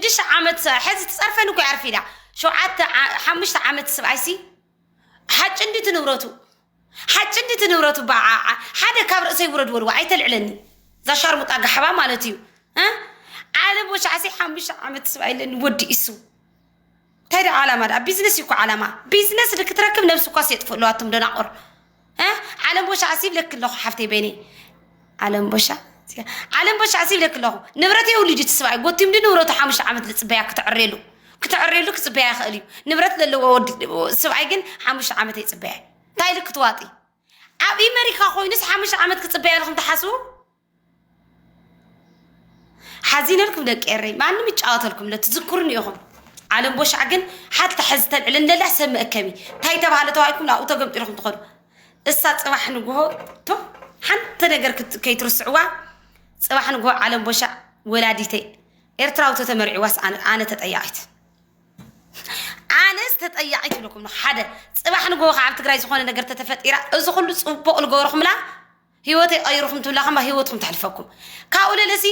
6 عامت حز تصرفن كو يعرفينا شو عاد 5 عامت سبعيسي حاج عندي تنورتو با حدا كابر سي ورد وروا عيتلعلني ذا شرمط اغحبا مالتيو ها عالم وش عسي 5 عامت سبعيلن ودي اسو تايدا علامه دا بيزنس يكو علامه بيزنس لك تركب نفسك كاس يطفو لواتم دناقر ها عالم وش عسيب لك لو حفتي بيني عالم بوش عسيب لك لو نبرتي وليدي تسبعي قلت مدي نورته 5 عامت لصبيا كتعريلو كصبيا خاليو نبرت للو سبعي كن 5 عامت يصبيا تايلك تواطي ابي امريكا خوينس 5 عامت كصبيا لكم تحاسو حزين لكم دقيري ما انم يጫወተልኩም ለትዝክሩን ይኹም ዓለም ቦሽ አገን حتى حزتل علن لا سمع كمي تاي تبعله توايكم لا وتقمطيركم تخدو اسا صباح نغو تو حتى ነገር كيترسعوا صباح نغو ዓለም ቦሽ ولاديتي ኤርትራው ተመርዒዋስ አነ ተጠያቂት أنس تطيعت لكم حدا صباح نغو خا تግራይ ዝኾነ ነገር ተተፈጢራ እዚ ኩሉ ጽቡቕ ልገበርኩም ላ ህይወተይ ቀይሩኩም ትብላ ከማ ህይወትኩም ተሕልፈኩም ካኡለ ለሲ